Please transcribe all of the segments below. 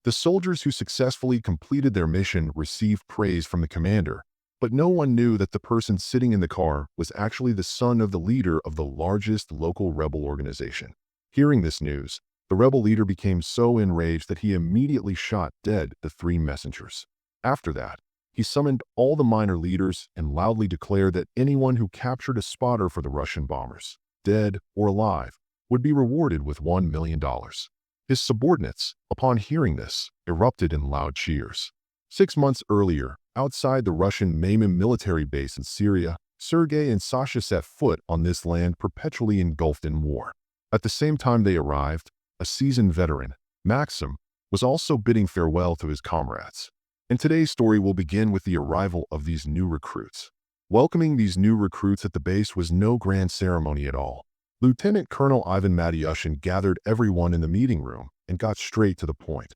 The soldiers who successfully completed their mission received praise from the commander, but no one knew that the person sitting in the car was actually the son of the leader of the largest local rebel organization. Hearing this news, the rebel leader became so enraged that he immediately shot dead the three messengers. After that, he summoned all the minor leaders and loudly declared that anyone who captured a spotter for the Russian bombers, dead or alive, would be rewarded with $1 million. His subordinates, upon hearing this, erupted in loud cheers. 6 months earlier, outside the Russian Maimim military base in Syria, Sergei and Sasha set foot on this land perpetually engulfed in war. At the same time they arrived, a seasoned veteran, Maxim, was also bidding farewell to his comrades. And today's story will begin with the arrival of these new recruits. Welcoming these new recruits at the base was no grand ceremony at all. Lieutenant Colonel Ivan Matyushin gathered everyone in the meeting room and got straight to the point,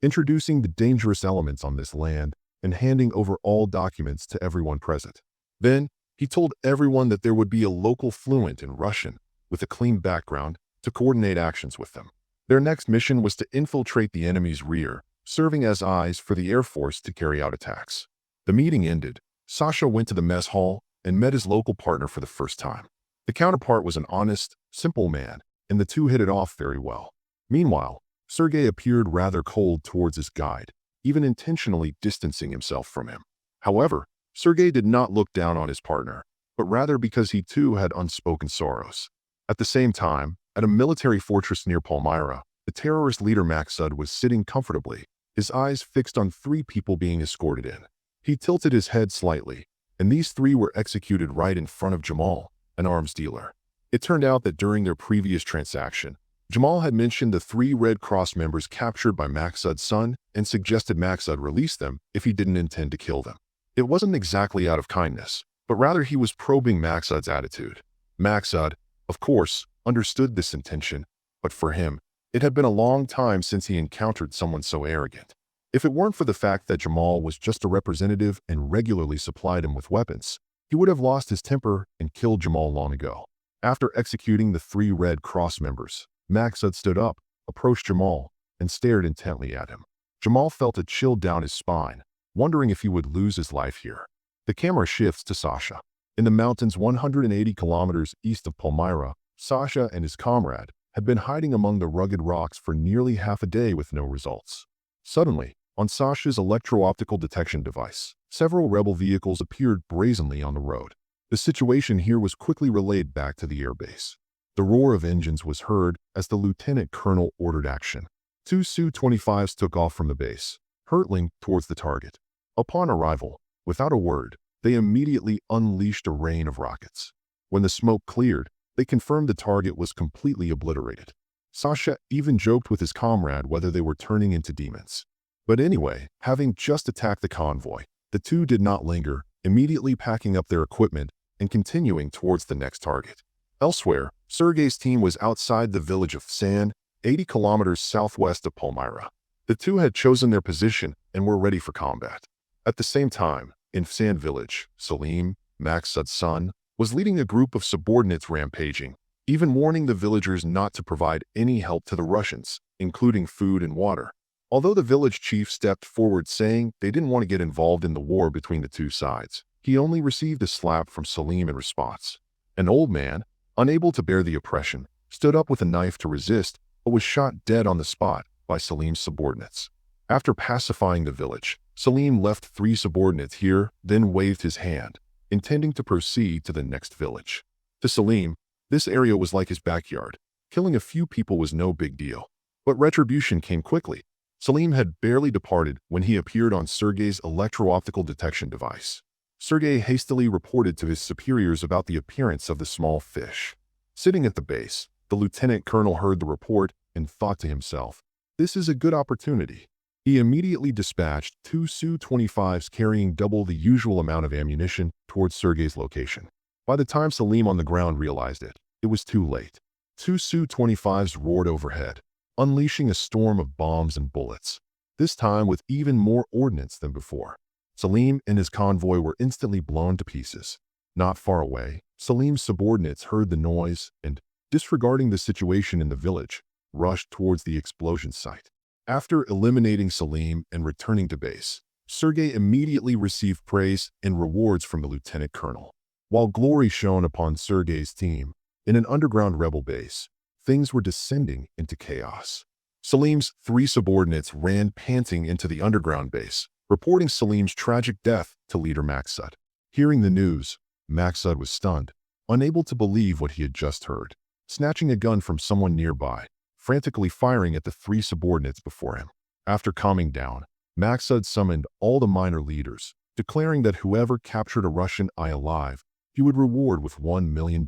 introducing the dangerous elements on this land and handing over all documents to everyone present. Then, he told everyone that there would be a local fluent in Russian with a clean background to coordinate actions with them. Their next mission was to infiltrate the enemy's rear, serving as eyes for the Air Force to carry out attacks. The meeting ended. Sasha went to the mess hall and met his local partner for the first time. The counterpart was an honest, simple man, and the two hit it off very well. Meanwhile, Sergei appeared rather cold towards his guide, even intentionally distancing himself from him. However, Sergei did not look down on his partner, but rather because he too had unspoken sorrows. At the same time, at a military fortress near Palmyra, the terrorist leader Maksud was sitting comfortably, his eyes fixed on three people being escorted in. He tilted his head slightly, and these three were executed right in front of Jamal, an arms dealer. It turned out that during their previous transaction, Jamal had mentioned the three Red Cross members captured by Maksud's son and suggested Maksud release them if he didn't intend to kill them. It wasn't exactly out of kindness, but rather he was probing Maksud's attitude. Maksud, of course, understood this intention, but for him, it had been a long time since he encountered someone so arrogant. If it weren't for the fact that Jamal was just a representative and regularly supplied him with weapons, he would have lost his temper and killed Jamal long ago. After executing the three Red Cross members, Maksud stood up, approached Jamal, and stared intently at him. Jamal felt a chill down his spine, wondering if he would lose his life here. The camera shifts to Sasha. In the mountains 180 kilometers east of Palmyra, Sasha and his comrade had been hiding among the rugged rocks for nearly half a day with no results. Suddenly, on Sasha's electro-optical detection device, several rebel vehicles appeared brazenly on the road. The situation here was quickly relayed back to the airbase. The roar of engines was heard as the lieutenant colonel ordered action. Two Su-25s took off from the base, hurtling towards the target. Upon arrival, without a word, they immediately unleashed a rain of rockets. When the smoke cleared, they confirmed the target was completely obliterated. Sasha even joked with his comrade whether they were turning into demons. But anyway, having just attacked the convoy, the two did not linger, immediately packing up their equipment and continuing towards the next target. Elsewhere, Sergei's team was outside the village of San, 80 kilometers southwest of Palmyra. The two had chosen their position and were ready for combat. At the same time, in San village, Salim, Maksud's son, was leading a group of subordinates rampaging, even warning the villagers not to provide any help to the Russians, including food and water. Although the village chief stepped forward saying they didn't want to get involved in the war between the two sides, he only received a slap from Salim in response. An old man, unable to bear the oppression, stood up with a knife to resist, but was shot dead on the spot by Salim's subordinates. After pacifying the village, Salim left three subordinates here, then waved his hand, intending to proceed to the next village. To Salim, this area was like his backyard. Killing a few people was no big deal. But retribution came quickly. Salim had barely departed when he appeared on Sergei's electro-optical detection device. Sergei hastily reported to his superiors about the appearance of the small fish. Sitting at the base, the lieutenant colonel heard the report and thought to himself, "This is a good opportunity." He immediately dispatched two Su-25s carrying double the usual amount of ammunition towards Sergei's location. By the time Salim on the ground realized it, it was too late. Two Su-25s roared overhead, unleashing a storm of bombs and bullets, this time with even more ordnance than before. Salim and his convoy were instantly blown to pieces. Not far away, Salim's subordinates heard the noise and, disregarding the situation in the village, rushed towards the explosion site. After eliminating Salim and returning to base, Sergei immediately received praise and rewards from the lieutenant colonel. While glory shone upon Sergei's team, in an underground rebel base, things were descending into chaos. Salim's 3 subordinates ran panting into the underground base, reporting Salim's tragic death to leader Maksud. Hearing the news, Maksud was stunned, unable to believe what he had just heard. Snatching a gun from someone nearby, frantically firing at the 3 subordinates before him. After calming down, Maksud summoned all the minor leaders, declaring that whoever captured a Russian eye alive, he would reward with $1 million.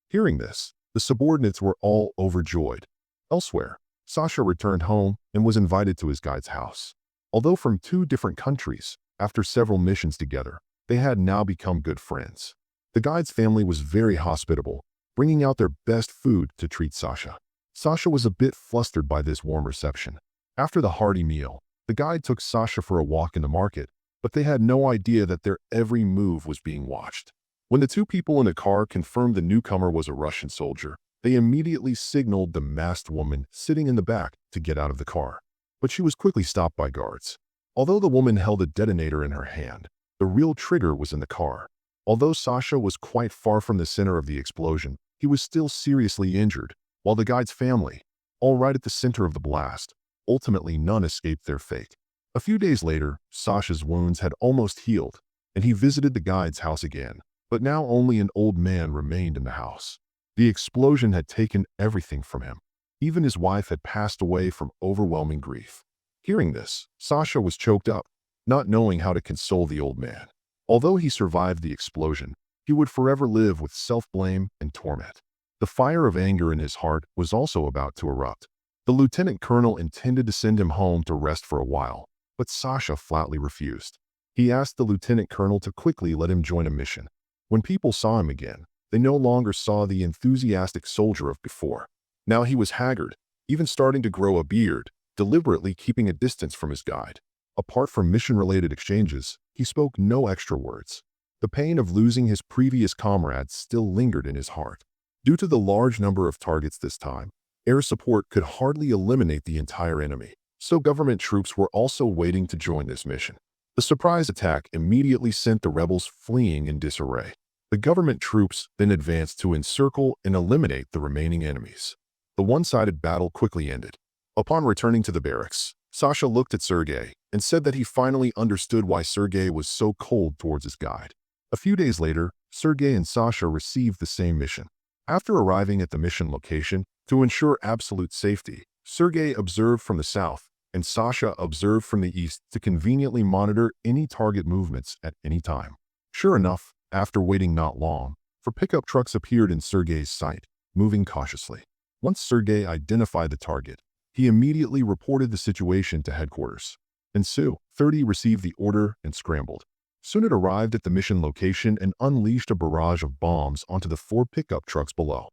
Hearing this, the subordinates were all overjoyed. Elsewhere, Sasha returned home and was invited to his guide's house. Although from 2 different countries, after several missions together, they had now become good friends. The guide's family was very hospitable, bringing out their best food to treat Sasha. Sasha was a bit flustered by this warm reception. After the hearty meal, the guide took Sasha for a walk in the market, but they had no idea that their every move was being watched. When the 2 people in the car confirmed the newcomer was a Russian soldier, they immediately signaled the masked woman sitting in the back to get out of the car. But she was quickly stopped by guards. Although the woman held a detonator in her hand, the real trigger was in the car. Although Sasha was quite far from the center of the explosion, he was still seriously injured, while the guide's family, all right at the center of the blast, ultimately none escaped their fate. A few days later, Sasha's wounds had almost healed, and he visited the guide's house again, but now only an old man remained in the house. The explosion had taken everything from him. Even his wife had passed away from overwhelming grief. Hearing this, Sasha was choked up, not knowing how to console the old man. Although he survived the explosion, he would forever live with self-blame and torment. The fire of anger in his heart was also about to erupt. The lieutenant colonel intended to send him home to rest for a while, but Sasha flatly refused. He asked the lieutenant colonel to quickly let him join a mission. When people saw him again, they no longer saw the enthusiastic soldier of before. Now he was haggard, even starting to grow a beard, deliberately keeping a distance from his guide. Apart from mission-related exchanges, he spoke no extra words. The pain of losing his previous comrades still lingered in his heart. Due to the large number of targets this time, air support could hardly eliminate the entire enemy, so government troops were also waiting to join this mission. The surprise attack immediately sent the rebels fleeing in disarray. The government troops then advanced to encircle and eliminate the remaining enemies. The one-sided battle quickly ended. Upon returning to the barracks, Sasha looked at Sergei and said that he finally understood why Sergei was so cold towards his guide. A few days later, Sergei and Sasha received the same mission. After arriving at the mission location, to ensure absolute safety, Sergei observed from the south and Sasha observed from the east to conveniently monitor any target movements at any time. Sure enough, after waiting not long, 4 pickup trucks appeared in Sergei's sight, moving cautiously. Once Sergei identified the target, he immediately reported the situation to headquarters. And Su 30 received the order and scrambled. Soon it arrived at the mission location and unleashed a barrage of bombs onto the 4 pickup trucks below.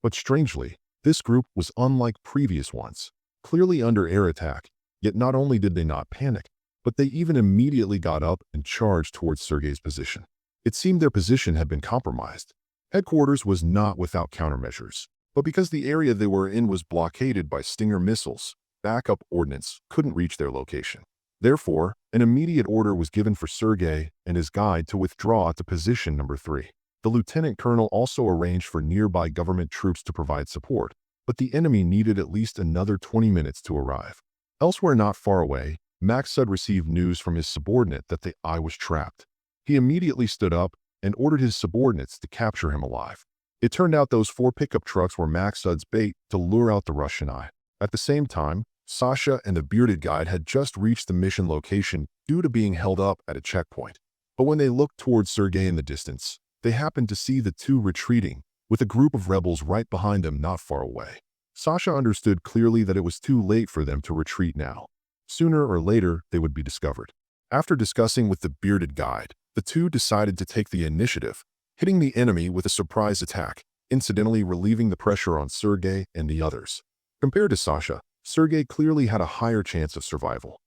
But strangely, this group was unlike previous ones, clearly under air attack, yet not only did they not panic, but they even immediately got up and charged towards Sergei's position. It seemed their position had been compromised. Headquarters was not without countermeasures, but because the area they were in was blockaded by Stinger missiles, backup ordnance couldn't reach their location. Therefore, an immediate order was given for Sergei and his guide to withdraw to position number 3. The lieutenant colonel also arranged for nearby government troops to provide support, but the enemy needed at least another 20 minutes to arrive. Elsewhere not far away, Maksud received news from his subordinate that the eye was trapped. He immediately stood up and ordered his subordinates to capture him alive. It turned out those 4 pickup trucks were Maksud's bait to lure out the Russian eye. At the same time, Sasha and the bearded guide had just reached the mission location due to being held up at a checkpoint. But when they looked towards Sergei in the distance, they happened to see the 2 retreating, with a group of rebels right behind them not far away. Sasha understood clearly that it was too late for them to retreat now. Sooner or later, they would be discovered. After discussing with the bearded guide, the 2 decided to take the initiative, hitting the enemy with a surprise attack, incidentally relieving the pressure on Sergei and the others. Compared to Sasha, Sergei clearly had a higher chance of survival.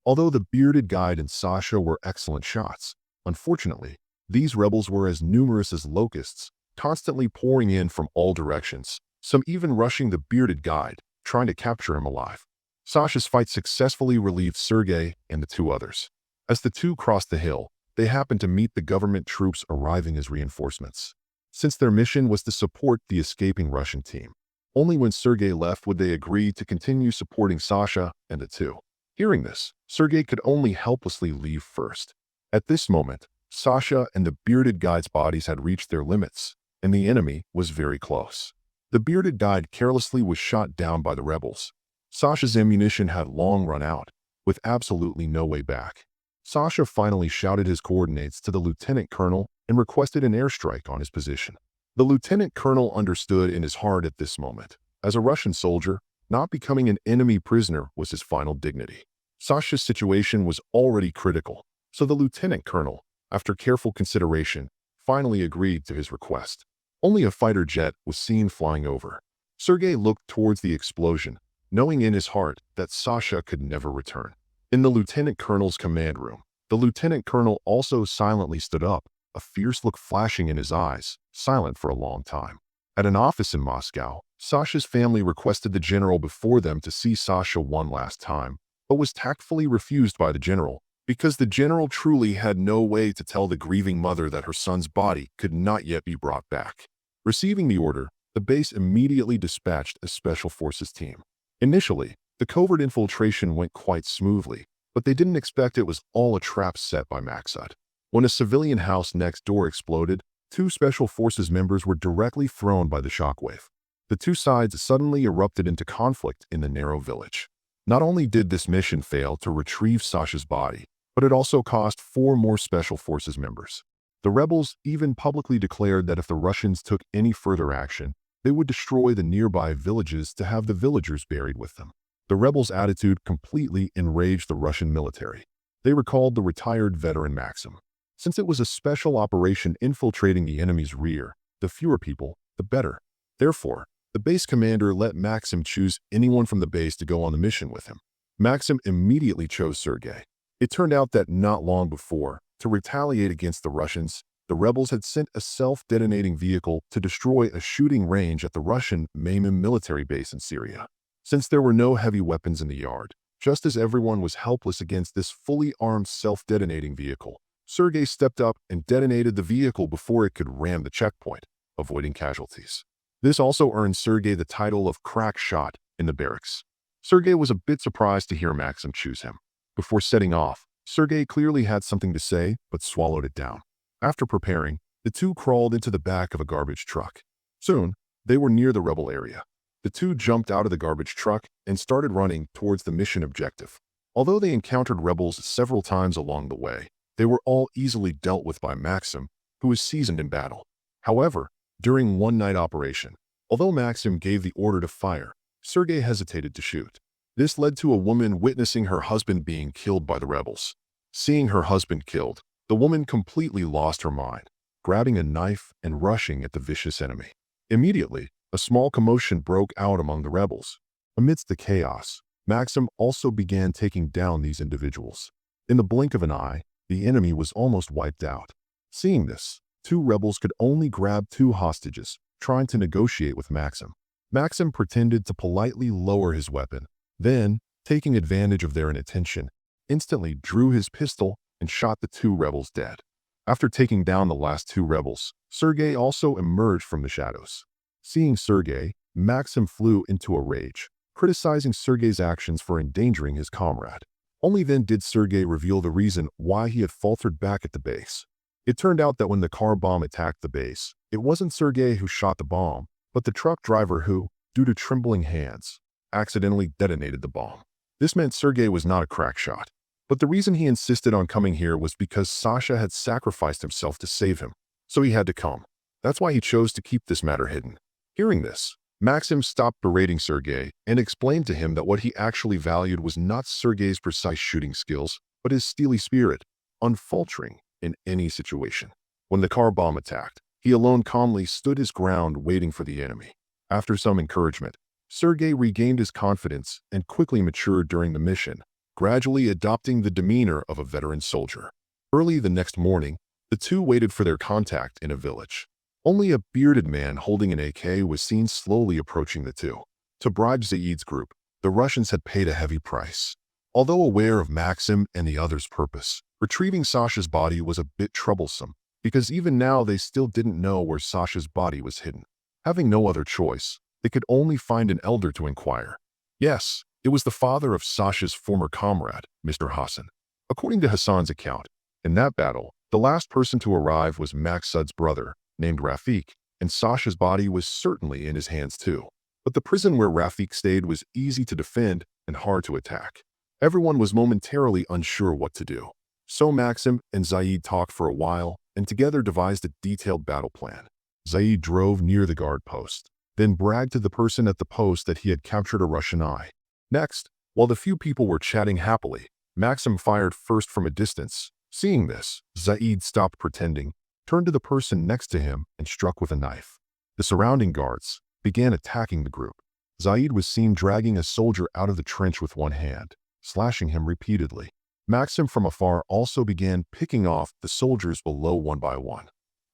Although the bearded guide and Sasha were excellent shots, unfortunately, these rebels were as numerous as locusts, constantly pouring in from all directions, some even rushing the bearded guide, trying to capture him alive. Sasha's fight successfully relieved Sergei and the two others. As the two crossed the hill, they happened to meet the government troops arriving as reinforcements. Since their mission was to support the escaping Russian team, only when Sergei left would they agree to continue supporting Sasha and the two. Hearing this, Sergei could only helplessly leave first. At this moment, Sasha and the bearded guide's bodies had reached their limits, and the enemy was very close. The bearded guide carelessly was shot down by the rebels. Sasha's ammunition had long run out, with absolutely no way back. Sasha finally shouted his coordinates to the lieutenant colonel and requested an airstrike on his position. The lieutenant colonel understood in his heart at this moment. As a Russian soldier, not becoming an enemy prisoner was his final dignity. Sasha's situation was already critical, so the lieutenant colonel, after careful consideration, finally agreed to his request. Only a fighter jet was seen flying over. Sergei looked towards the explosion, knowing in his heart that Sasha could never return. In the lieutenant colonel's command room, the lieutenant colonel also silently stood up, a fierce look flashing in his eyes, silent for a long time. At an office in Moscow, Sasha's family requested the general before them to see Sasha one last time, but was tactfully refused by the general, because the general truly had no way to tell the grieving mother that her son's body could not yet be brought back. Receiving the order, the base immediately dispatched a special forces team. Initially, the covert infiltration went quite smoothly, but they didn't expect it was all a trap set by Maksud. When a civilian house next door exploded, two special forces members were directly thrown by the shockwave. The two sides suddenly erupted into conflict in the narrow village. Not only did this mission fail to retrieve Sasha's body, but it also cost 4 more special forces members. The rebels even publicly declared that if the Russians took any further action, they would destroy the nearby villages to have the villagers buried with them. The rebels' attitude completely enraged the Russian military. They recalled the retired veteran Maxim. Since it was a special operation infiltrating the enemy's rear, the fewer people, the better. Therefore, the base commander let Maxim choose anyone from the base to go on the mission with him. Maxim immediately chose Sergei. It turned out that not long before, to retaliate against the Russians, the rebels had sent a self-detonating vehicle to destroy a shooting range at the Russian Maymim military base in Syria. Since there were no heavy weapons in the yard, just as everyone was helpless against this fully armed self-detonating vehicle, Sergei stepped up and detonated the vehicle before it could ram the checkpoint, avoiding casualties. This also earned Sergei the title of crack shot in the barracks. Sergei was a bit surprised to hear Maxim choose him. Before setting off, Sergei clearly had something to say, but swallowed it down. After preparing, the two crawled into the back of a garbage truck. Soon, they were near the rebel area. The two jumped out of the garbage truck and started running towards the mission objective. Although they encountered rebels several times along the way, they were all easily dealt with by Maxim, who was seasoned in battle. However, during one night operation, although Maxim gave the order to fire, Sergei hesitated to shoot. This led to a woman witnessing her husband being killed by the rebels. Seeing her husband killed, the woman completely lost her mind, grabbing a knife and rushing at the vicious enemy. Immediately, a small commotion broke out among the rebels. Amidst the chaos, Maxim also began taking down these individuals. In the blink of an eye, the enemy was almost wiped out. Seeing this, 2 rebels could only grab 2 hostages, trying to negotiate with Maxim. Maxim pretended to politely lower his weapon, then, taking advantage of their inattention, instantly drew his pistol and shot the 2 rebels dead. After taking down the last 2 rebels, Sergei also emerged from the shadows. Seeing Sergei, Maxim flew into a rage, criticizing Sergei's actions for endangering his comrade. Only then did Sergei reveal the reason why he had faltered back at the base. It turned out that when the car bomb attacked the base, it wasn't Sergei who shot the bomb, but the truck driver who, due to trembling hands, accidentally detonated the bomb. This meant Sergei was not a crack shot. But the reason he insisted on coming here was because Sasha had sacrificed himself to save him, so he had to come. That's why he chose to keep this matter hidden. Hearing this, Maxim stopped berating Sergei and explained to him that what he actually valued was not Sergei's precise shooting skills, but his steely spirit, unfaltering in any situation. When the car bomb attacked, he alone calmly stood his ground waiting for the enemy. After some encouragement, Sergei regained his confidence and quickly matured during the mission, gradually adopting the demeanor of a veteran soldier. Early the next morning, the two waited for their contact in a village. Only a bearded man holding an AK was seen slowly approaching the two. To bribe Zaid's group, the Russians had paid a heavy price. Although aware of Maxim and the others' purpose, retrieving Sasha's body was a bit troublesome, because even now they still didn't know where Sasha's body was hidden. Having no other choice, they could only find an elder to inquire. Yes, it was the father of Sasha's former comrade, Mr. Hassan. According to Hassan's account, in that battle, the last person to arrive was Maksud's brother, named Rafik, and Sasha's body was certainly in his hands too. But the prison where Rafik stayed was easy to defend and hard to attack. Everyone was momentarily unsure what to do. So Maxim and Zaid talked for a while and together devised a detailed battle plan. Zaid drove near the guard post, then bragged to the person at the post that he had captured a Russian eye. Next, while the few people were chatting happily, Maxim fired first from a distance. Seeing this, Zaid stopped pretending, turned to the person next to him, and struck with a knife. The surrounding guards began attacking the group. Zaid was seen dragging a soldier out of the trench with one hand, slashing him repeatedly. Maxim from afar also began picking off the soldiers below one by one.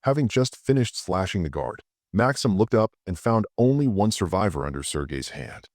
Having just finished slashing the guard, Maxim looked up and found only one survivor under Sergei's hand,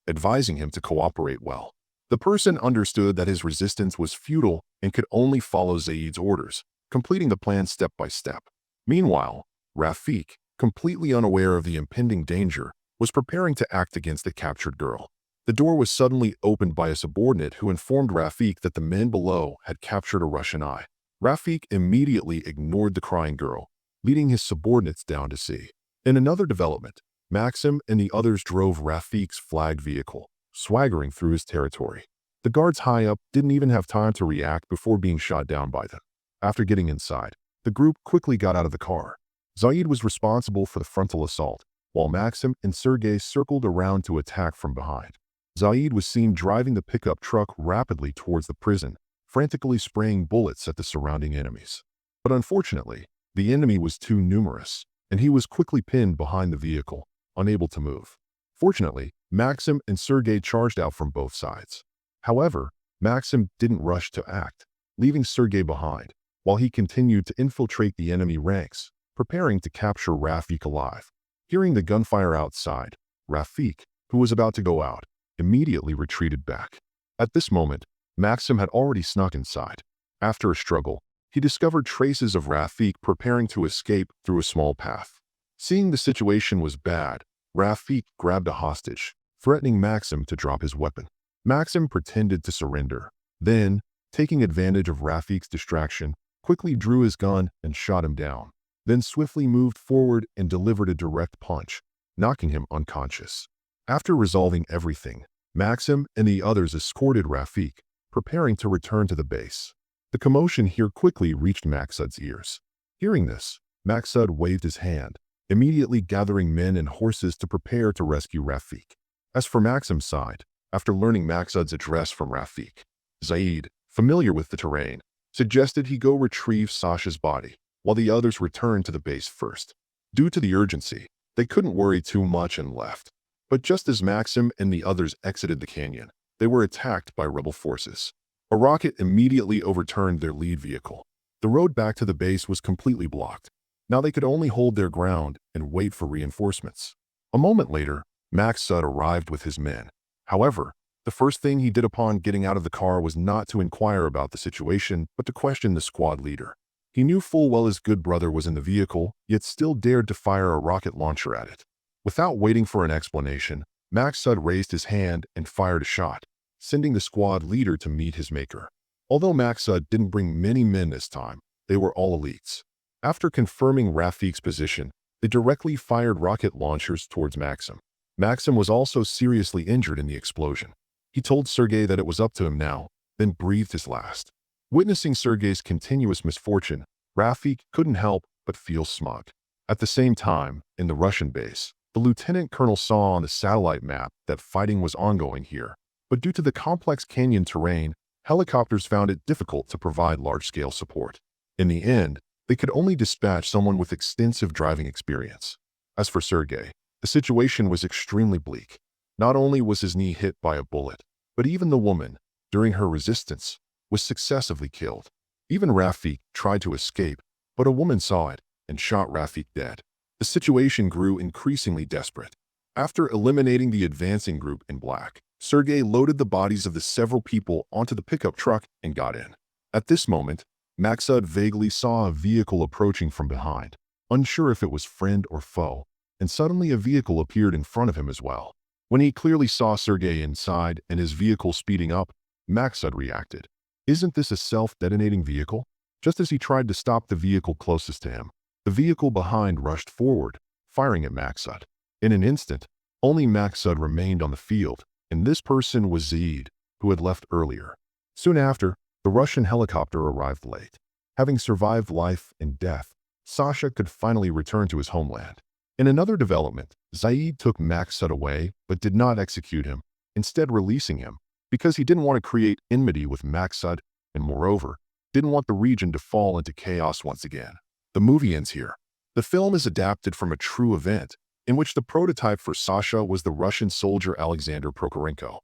advising him to cooperate well. The person understood that his resistance was futile and could only follow Zaid's orders, completing the plan step by step. Meanwhile, Rafik, completely unaware of the impending danger, was preparing to act against the captured girl. The door was suddenly opened by a subordinate who informed Rafik that the men below had captured a Russian eye. Rafik immediately ignored the crying girl, leading his subordinates down to see. In another development, Maxim and the others drove Rafik's flagged vehicle, swaggering through his territory. The guards high up didn't even have time to react before being shot down by them. After getting inside, the group quickly got out of the car. Zaid was responsible for the frontal assault, while Maxim and Sergei circled around to attack from behind. Zaid was seen driving the pickup truck rapidly towards the prison, frantically spraying bullets at the surrounding enemies. But unfortunately, the enemy was too numerous, and he was quickly pinned behind the vehicle, unable to move. Fortunately, Maxim and Sergei charged out from both sides. However, Maxim didn't rush to act, leaving Sergei behind, while he continued to infiltrate the enemy ranks, preparing to capture Rafik alive. Hearing the gunfire outside, Rafik, who was about to go out, immediately retreated back. At this moment, Maxim had already snuck inside. After a struggle, he discovered traces of Rafik preparing to escape through a small path. Seeing the situation was bad, Rafik grabbed a hostage, threatening Maxim to drop his weapon. Maxim pretended to surrender. Then, taking advantage of Rafik's distraction, quickly drew his gun and shot him down. Then swiftly moved forward and delivered a direct punch, knocking him unconscious. After resolving everything, Maxim and the others escorted Rafik, preparing to return to the base. The commotion here quickly reached Maksud's ears. Hearing this, Maksud waved his hand, immediately gathering men and horses to prepare to rescue Rafik. As for Maxim's side, after learning Maksud's address from Rafik, Zaid, familiar with the terrain, suggested he go retrieve Sasha's body, while the others returned to the base first. Due to the urgency, they couldn't worry too much and left. But just as Maxim and the others exited the canyon, they were attacked by rebel forces. A rocket immediately overturned their lead vehicle. The road back to the base was completely blocked. Now they could only hold their ground and wait for reinforcements. A moment later, Maksud arrived with his men. However, the first thing he did upon getting out of the car was not to inquire about the situation, but to question the squad leader. He knew full well his good brother was in the vehicle, yet still dared to fire a rocket launcher at it. Without waiting for an explanation, Maksud raised his hand and fired a shot, sending the squad leader to meet his maker. Although Maksud didn't bring many men this time, they were all elites. After confirming Rafik's position, they directly fired rocket launchers towards Maxim. Maxim was also seriously injured in the explosion. He told Sergei that it was up to him now, then breathed his last. Witnessing Sergei's continuous misfortune, Rafik couldn't help but feel smug. At the same time, in the Russian base, the lieutenant colonel saw on the satellite map that fighting was ongoing here, but due to the complex canyon terrain, helicopters found it difficult to provide large-scale support. In the end, they could only dispatch someone with extensive driving experience. As for Sergei, the situation was extremely bleak. Not only was his knee hit by a bullet, but even the woman, during her resistance, was successively killed. Even Rafik tried to escape, but a woman saw it and shot Rafik dead. The situation grew increasingly desperate. After eliminating the advancing group in black, Sergei loaded the bodies of the several people onto the pickup truck and got in. At this moment, Maksud vaguely saw a vehicle approaching from behind, unsure if it was friend or foe, and suddenly a vehicle appeared in front of him as well. When he clearly saw Sergei inside and his vehicle speeding up, Maksud reacted. Isn't this a self-detonating vehicle? Just as he tried to stop the vehicle closest to him, the vehicle behind rushed forward, firing at Maksud. In an instant, only Maksud remained on the field, and this person was Zaid, who had left earlier. Soon after, the Russian helicopter arrived late. Having survived life and death, Sasha could finally return to his homeland. In another development, Zaid took Maksud away but did not execute him, instead releasing him, because he didn't want to create enmity with Maksud and, moreover, didn't want the region to fall into chaos once again. The movie ends here. The film is adapted from a true event, in which the prototype for Sasha was the Russian soldier Alexander Prokorenko.